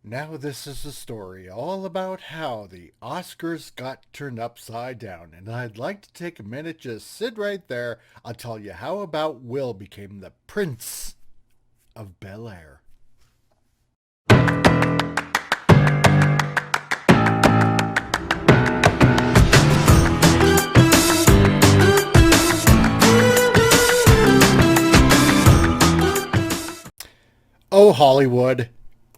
Now this is a story all about how the Oscars got turned upside down, and I'd like to take a minute, just sit right there. I'll tell you how about Will became the Prince of Bel-Air. Oh, Hollywood,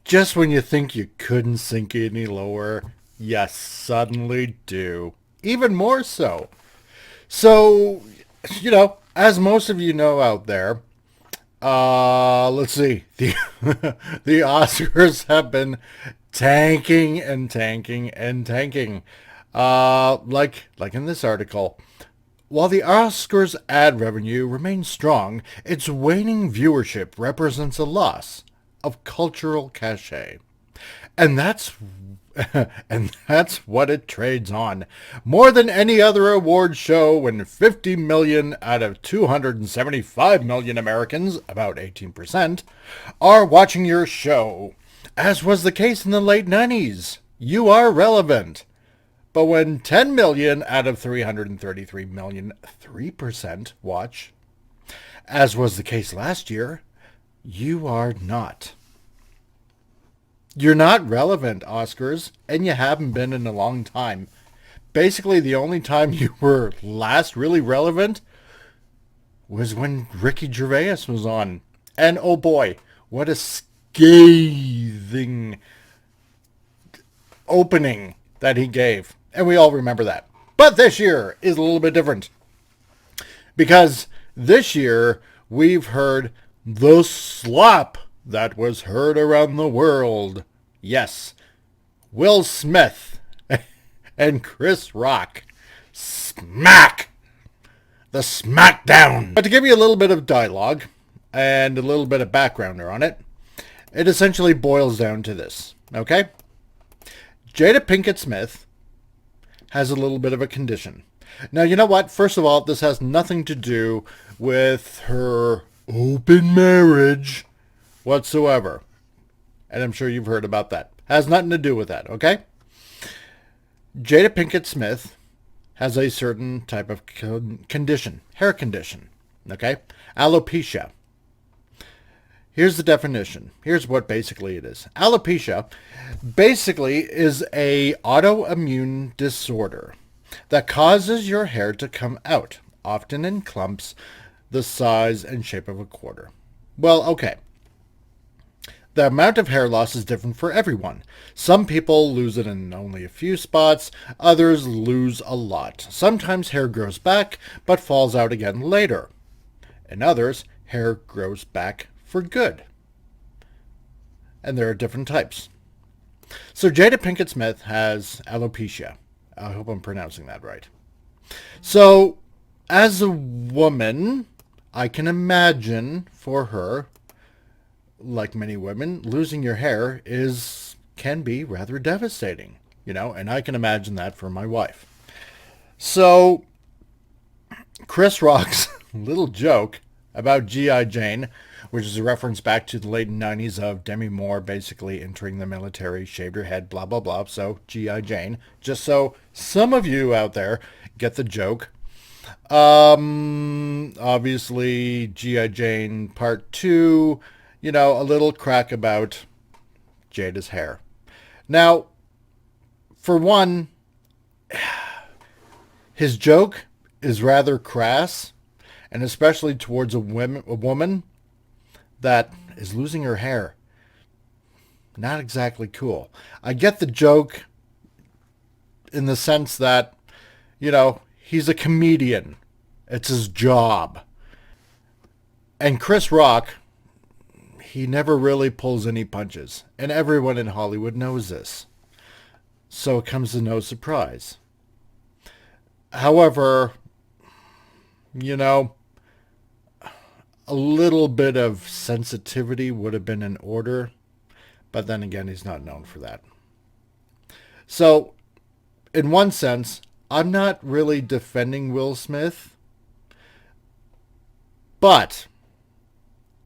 just when you think you couldn't sink any lower, you suddenly do. Even more so. So, as most of you know out there, let's see. The Oscars have been tanking and tanking and tanking. Like in this article. While the Oscars ad revenue remains strong, its waning viewership represents a loss of cultural cachet. And that's and that's what it trades on. More than any other award show, when 50 million out of 275 million Americans, about 18%, are watching your show. As was the case in the late 90s, you are relevant. But when 10 million out of 333 million, 3% watch, as was the case last year, you are not. You're not relevant, Oscars, and you haven't been in a long time. Basically, the only time you were last really relevant was when Ricky Gervais was on. And oh boy, what a scathing opening that he gave. And we all remember that. But this year is a little bit different. Because this year, we've heard the slap that was heard around the world. Yes, Will Smith and Chris Rock. Smack! The smackdown! But to give you a little bit of dialogue and a little bit of backgrounder on it, it essentially boils down to this, okay? Jada Pinkett Smith has a little bit of a condition. Now, you know what? First of all, this has nothing to do with her open marriage whatsoever. And I'm sure you've heard about that. Has nothing to do with that, okay? Jada Pinkett Smith has a certain type of condition, hair condition, okay? Alopecia. Here's the definition. Here's what basically it is. Alopecia basically is a autoimmune disorder that causes your hair to come out, often in clumps the size and shape of a quarter. Well, okay. The amount of hair loss is different for everyone. Some people lose it in only a few spots, others lose a lot. Sometimes hair grows back, but falls out again later. In others, hair grows back for good. And there are different types. So Jada Pinkett Smith has alopecia. I hope I'm pronouncing that right. So, as a woman, I can imagine for her, like many women, losing your hair can be rather devastating, and I can imagine that for my wife. So, Chris Rock's little joke about G.I. Jane, which is a reference back to the late 90s of Demi Moore basically entering the military, shaved her head, blah, blah, blah. So, G.I. Jane. Just so some of you out there get the joke. Obviously, G.I. Jane Part 2, a little crack about Jada's hair. Now, for one, his joke is rather crass, and especially towards a woman that is losing her hair. Not exactly cool. I get the joke in the sense that, he's a comedian. It's his job. And Chris Rock, he never really pulls any punches. And everyone in Hollywood knows this. So it comes to no surprise. However, a little bit of sensitivity would have been in order. But then again, he's not known for that. So, in one sense, I'm not really defending Will Smith. But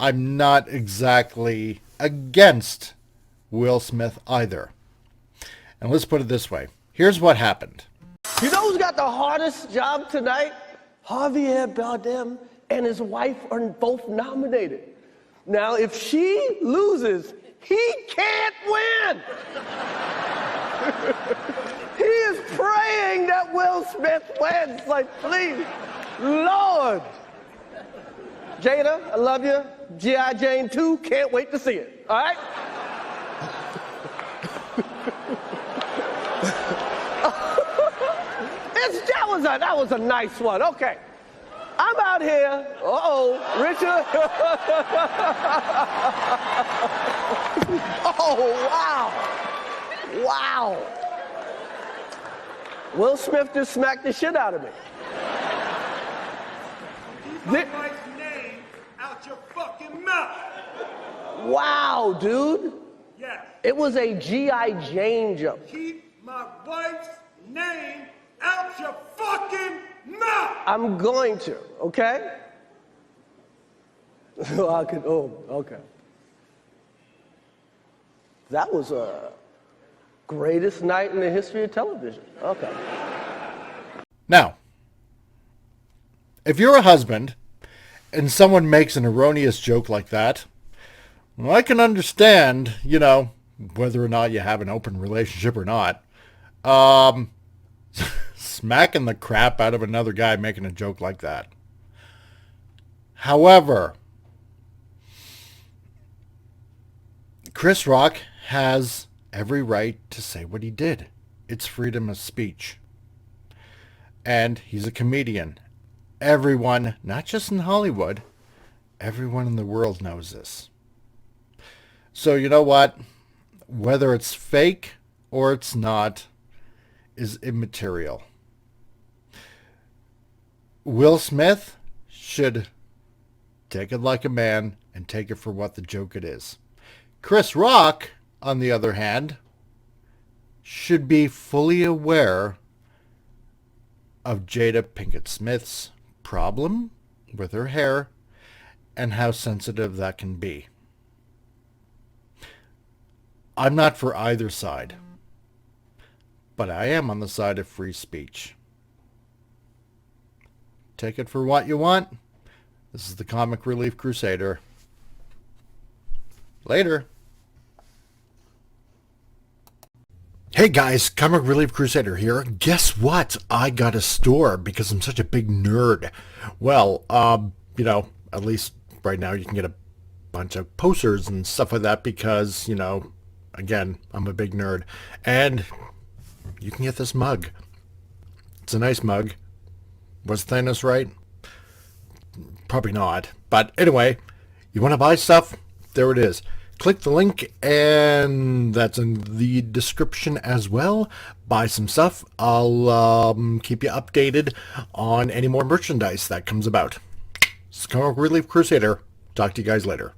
I'm not exactly against Will Smith either. And let's put it this way. Here's what happened. You know who's got the hardest job tonight? Javier Bardem and his wife are both nominated. Now, if she loses, he can't win. He is praying that Will Smith wins. Like, please, Lord. Jada, I love you. G.I. Jane 2, can't wait to see it. All right? That was a nice one. Okay. I'm out here. Richard. Oh, wow. Wow. Will Smith just smacked the shit out of me. Keep my wife's name out your fucking mouth. Wow, dude. Yes. It was a G.I. Jane joke. Keep my wife's name out your fucking mouth. I'm going to, okay? Okay. That was a greatest night in the history of television. Okay. Now, if you're a husband and someone makes an erroneous joke like that, well, I can understand, whether or not you have an open relationship or not, smacking the crap out of another guy making a joke like that. However, Chris Rock has every right to say what he did. It's freedom of speech. And he's a comedian. Everyone, not just in Hollywood, everyone in the world knows this. So you know what? Whether it's fake or it's not is immaterial. Will Smith should take it like a man and take it for what the joke it is. Chris Rock, on the other hand, should be fully aware of Jada Pinkett Smith's problem with her hair and how sensitive that can be. I'm not for either side, but I am on the side of free speech. Take it for what you want. This is the Comic Relief Crusader. Later. Hey guys, Comic Relief Crusader here. Guess what? I got a store because I'm such a big nerd. Well, at least right now you can get a bunch of posters and stuff like that because, again, I'm a big nerd. And you can get this mug. It's a nice mug. Was Thanos right? Probably not. But anyway, you want to buy stuff? There it is. Click the link, and that's in the description as well. Buy some stuff. I'll keep you updated on any more merchandise that comes about. It's Comic Relief Crusader. Talk to you guys later.